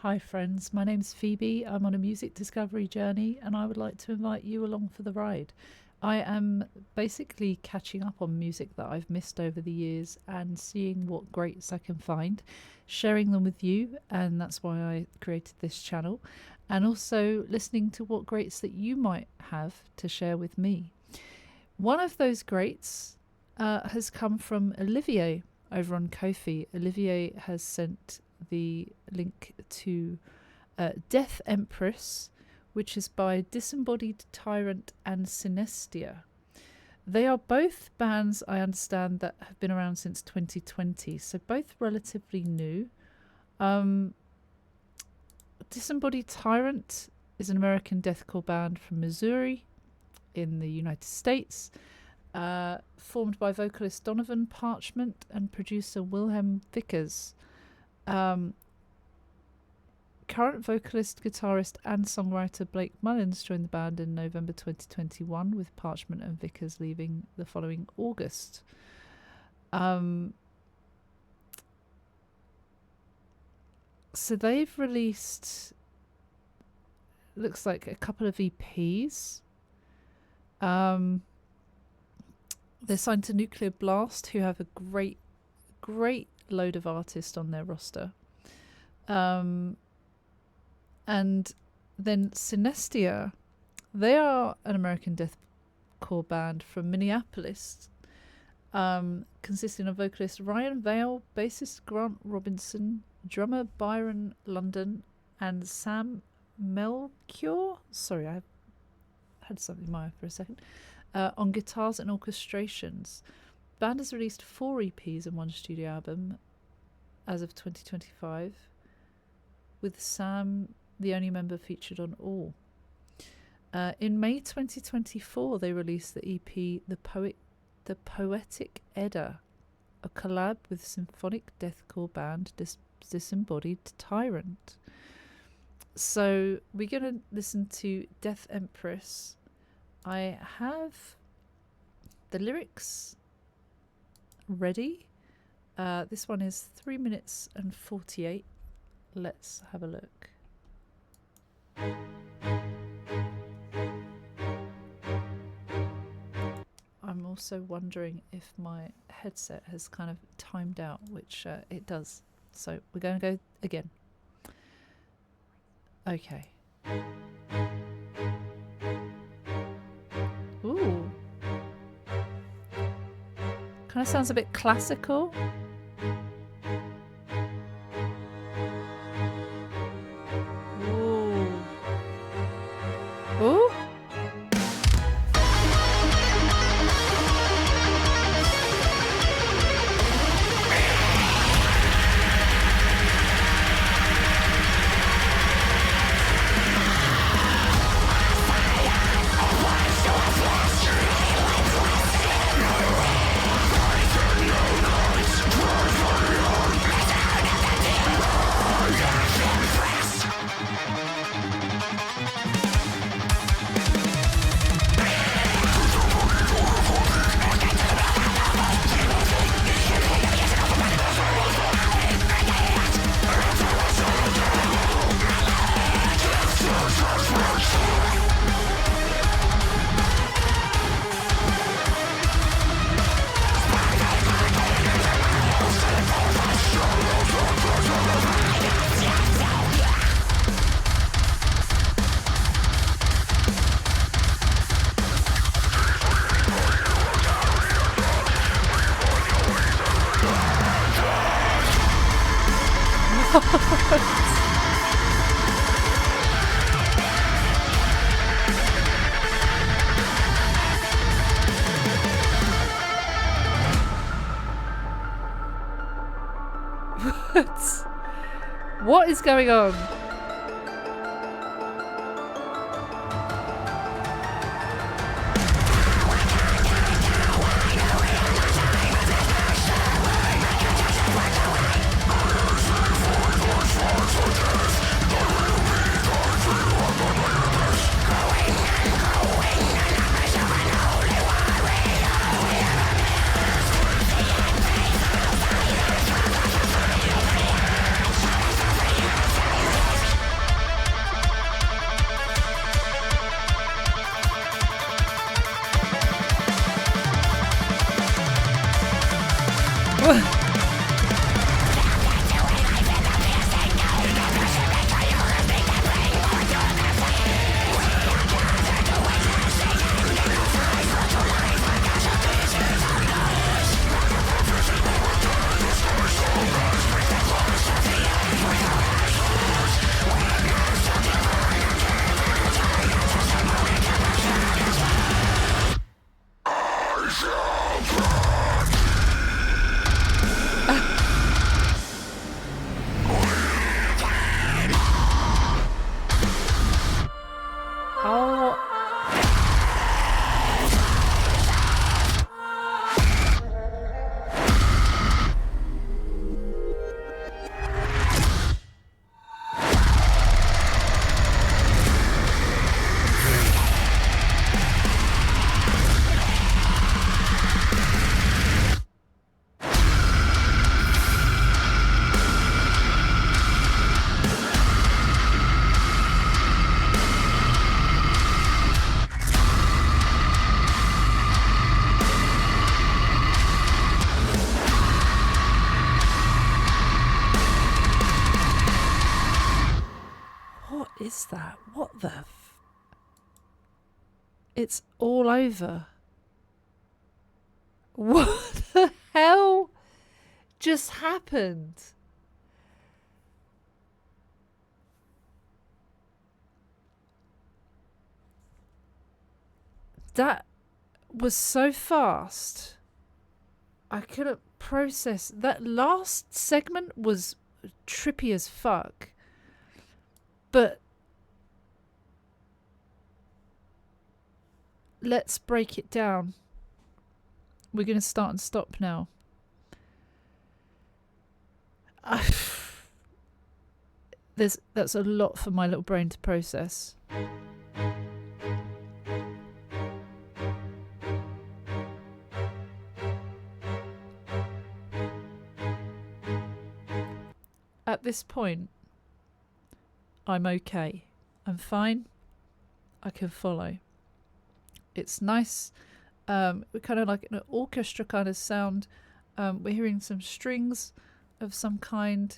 Hi friends, my name's Phoebe. I'm on a music discovery journey and I would like to invite you along for the ride. I am basically catching up on music that I've missed over the years and seeing what greats I can find, sharing them with you, and that's why I created this channel, and also listening to what greats that you might have to share with me. One of those greats has come from Olvier over on Ko-fi. Olvier has sent the link to Death Empress, which is by Disembodied Tyrant and Synestia. They are both bands, I understand, that have been around since 2020, so both relatively new. Disembodied Tyrant is an American deathcore band from Missouri in the United States, formed by vocalist Donovan Parchment and producer Wilhelm Vickers. Current vocalist, guitarist and songwriter Blake Mullins joined the band in November 2021, with Parchment and Vickers leaving the following August. So they've released, looks like, a couple of EPs. They're signed to Nuclear Blast, who have a great load of artists on their roster. And then Synestia, they are an American deathcore band from Minneapolis, consisting of vocalist Ryan Vale, bassist Grant Robinson, drummer Byron London, and Sam Melchior. Sorry, I had something in my eye for a second. On guitars and orchestrations. The band has released 4 EPs and 1 studio album as of 2025, with Sam the only member featured on all. In May 2024, they released the EP The Poetic Edda, a collab with symphonic deathcore band Disembodied Tyrant. So we're going to listen to Death Empress. I have the lyrics ready. This one is 3 minutes and 48. Let's have a look. I'm also wondering if my headset has kind of timed out, which it does. So we're going to go again. Okay. Ooh. Kind of sounds a bit classical. Ooh. What is going on? is that? What the it's all over. What the hell just happened? That was so fast. I couldn't process. That last segment was trippy as fuck. But let's break it down. We're going to start and stop now. That's a lot for my little brain to process. At this point, I'm okay. I'm fine. I can follow. It's nice. We're kind of like an orchestra kind of sound. We're hearing some strings of some kind.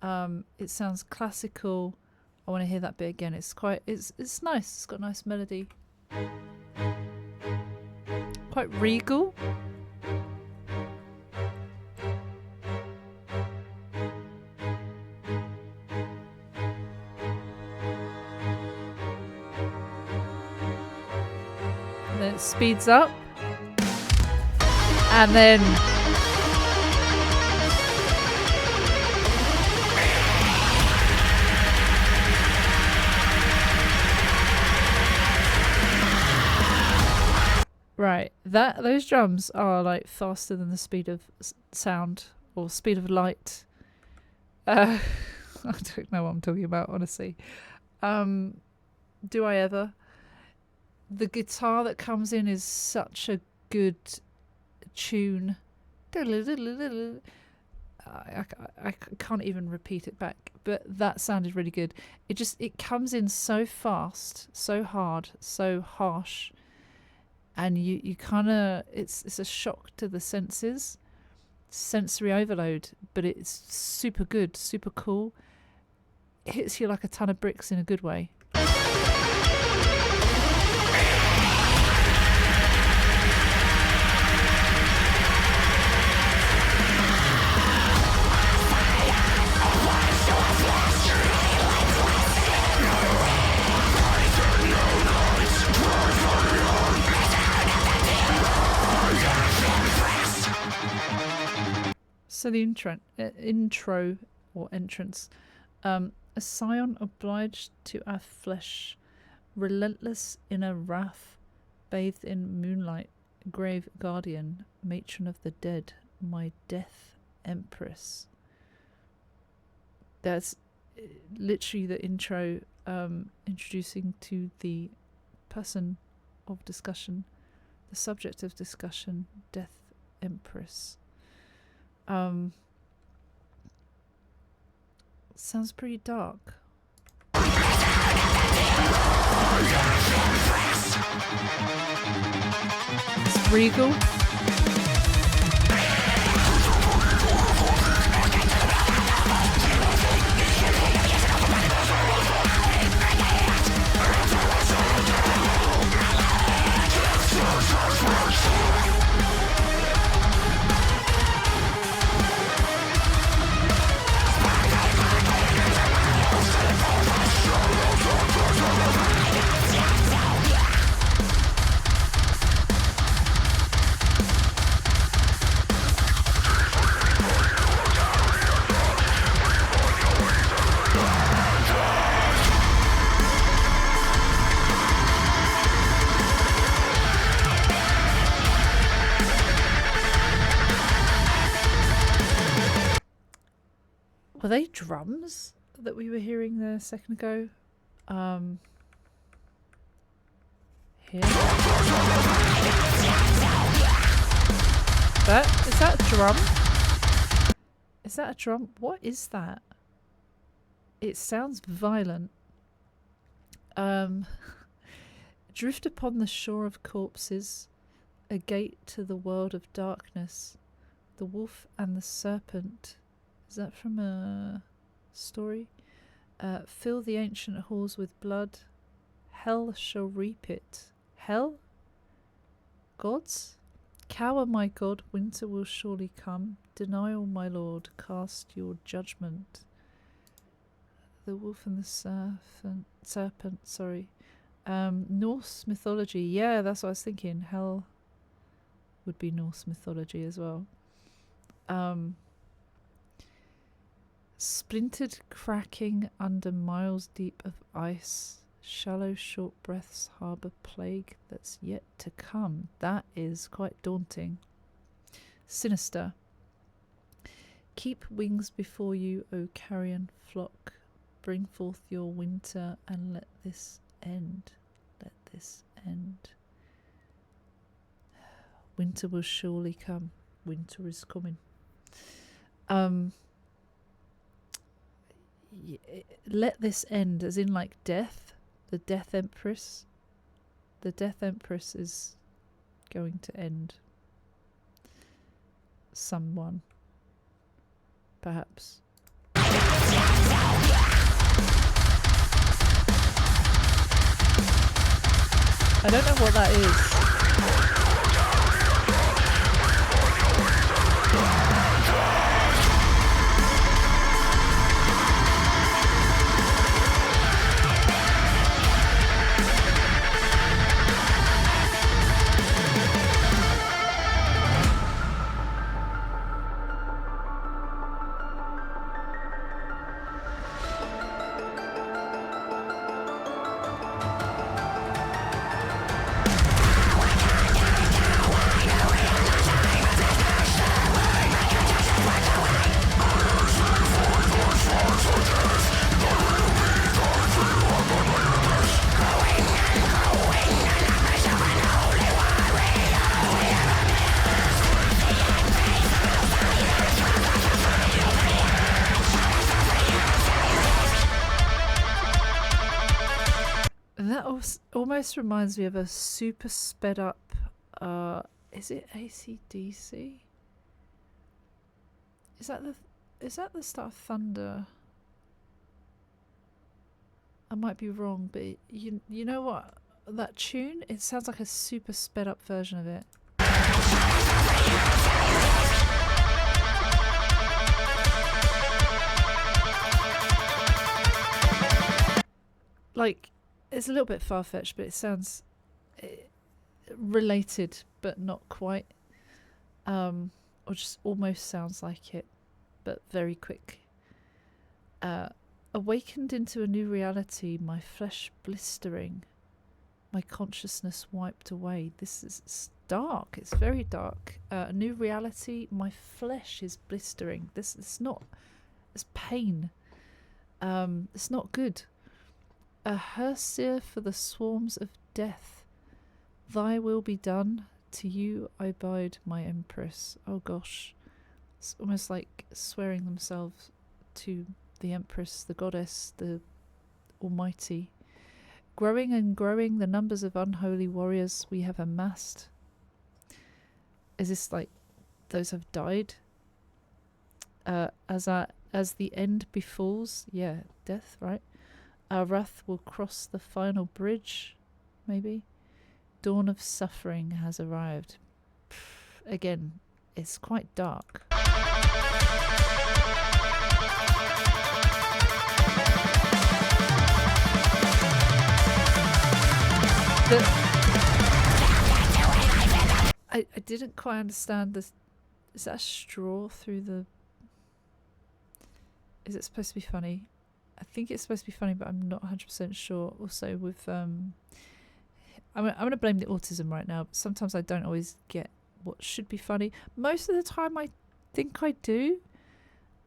It sounds classical. I want to hear that bit again. It's nice. It's got a nice melody. Quite regal. And then it speeds up. And then right, those drums are like faster than the speed of sound or speed of light. I don't know what I'm talking about, honestly. Do I ever? The guitar that comes in is such a good tune. I can't even repeat it back, but that sounded really good. It comes in so fast, so hard, so harsh. And you kind of, it's a shock to the senses, sensory overload, but it's super good, super cool. It hits you like a ton of bricks in a good way. So the intro or entrance, a scion obliged to our flesh, relentless in a wrath, bathed in moonlight, grave guardian, matron of the dead, my death empress. That's literally the intro, introducing to the person of discussion, the subject of discussion, death empress. Sounds pretty dark. It's regal. Were they drums that we were hearing there a second ago? Here. Is that a drum? Is that a drum? What is that? It sounds violent. Drift upon the shore of corpses, a gate to the world of darkness, the wolf and the serpent. Is that from a story? Fill the ancient halls with blood. Hell shall reap it. Hell? Gods? Cower, my god, winter will surely come. Denial, my lord, cast your judgment. The wolf and the serpent, sorry. Norse mythology. Yeah, that's what I was thinking. Hell would be Norse mythology as well. Splintered cracking under miles deep of ice. Shallow short breaths harbour plague that's yet to come. That is quite daunting. Sinister. Keep wings before you, O carrion flock. Bring forth your winter and let this end. Let this end. Winter will surely come. Winter is coming. Let this end, as in like death. The Death Empress. The Death Empress is going to end. Someone. Perhaps. I don't know what that is. Almost reminds me of a super sped up is it AC/DC? Is that the start of Thunder? I might be wrong, but you know what, that tune, it sounds like a super sped up version of it. Like, it's a little bit far-fetched, but it sounds related, but not quite. Or just almost sounds like it, but very quick. Awakened into a new reality, my flesh blistering, my consciousness wiped away. This is dark. It's very dark. A new reality, my flesh is blistering. This is not. It's pain. It's not good. A hearse for the swarms of death. Thy will be done. To you I bide, my Empress. Oh gosh. It's almost like swearing themselves to the Empress, the goddess, the Almighty. Growing and growing the numbers of unholy warriors we have amassed. Is this like those have died? As the end befalls, yeah, death, right? Our wrath will cross the final bridge, maybe. Dawn of suffering has arrived. Again, it's quite dark. I didn't quite understand this. Is that a straw through the... Is it supposed to be funny? I think it's supposed to be funny, but I'm not 100% sure. Also with... I'm going to blame the autism right now. But sometimes I don't always get what should be funny. Most of the time I think I do.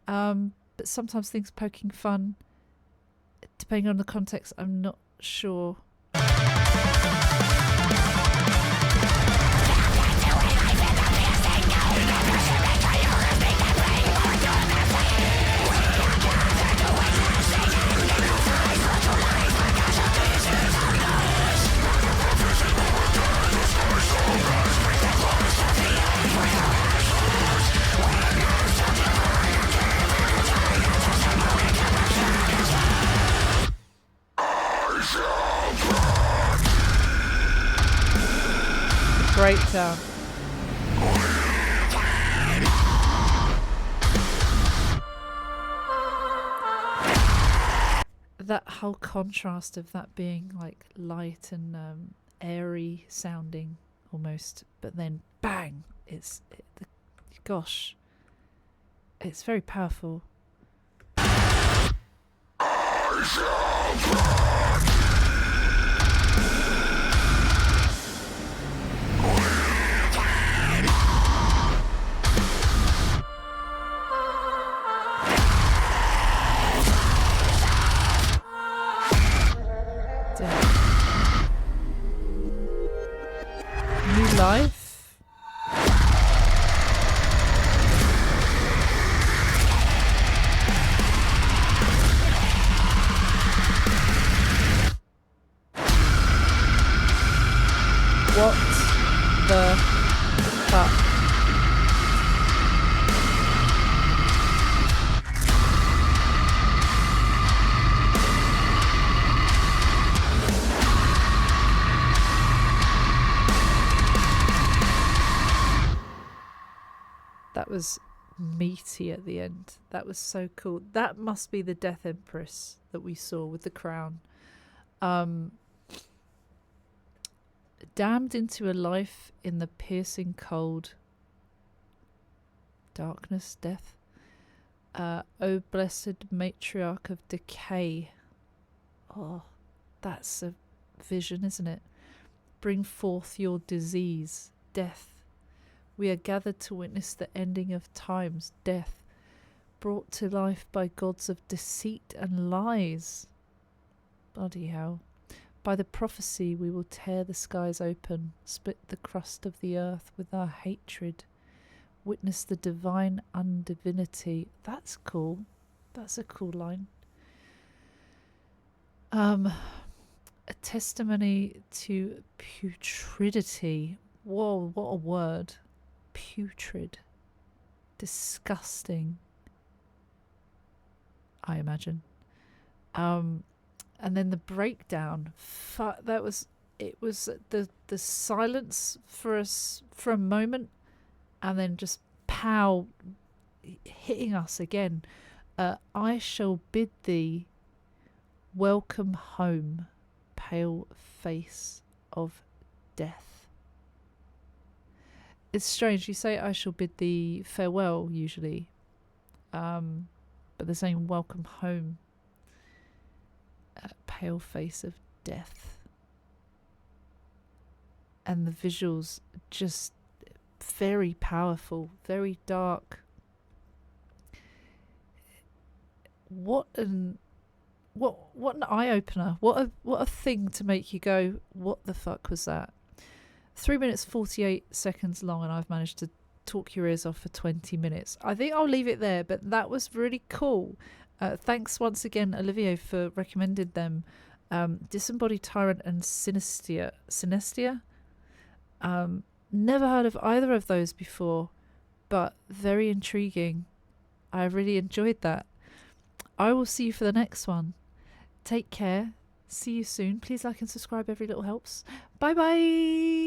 But sometimes things poking fun, depending on the context, I'm not sure. breakdown. That whole contrast of that being like light and airy sounding almost, but then bang, gosh, it's very powerful. New life. What the fuck? That was meaty at the end. That was so cool. That must be the Death Empress that we saw with the crown. Damned into a life in the piercing cold. Darkness, death. O blessed matriarch of decay. Oh, that's a vision, isn't it? Bring forth your disease, death. We are gathered to witness the ending of times, death, brought to life by gods of deceit and lies. Bloody hell. By the prophecy we will tear the skies open, split the crust of the earth with our hatred, witness the divine undivinity. That's cool. That's a cool line. A testimony to putridity. Whoa, what a word. Putrid. Disgusting, I imagine. And then the breakdown. It was the silence for a moment, and then just pow, hitting us again. I shall bid thee welcome home, pale face of death. It's strange, you say I shall bid thee farewell usually, but they're saying welcome home, pale face of death. And the visuals just very powerful, very dark. What an eye-opener. What a thing to make you go, what the fuck was that? 3 minutes 48 seconds long, and I've managed to talk your ears off for 20 minutes. I think I'll leave it there, but that was really cool. Thanks once again, Olvier, for recommending them. Disembodied Tyrant and Synestia. Never heard of either of those before, but very intriguing. I really enjoyed that. I will see you for the next one. Take care. See you soon. Please like and subscribe. Every little helps. Bye bye.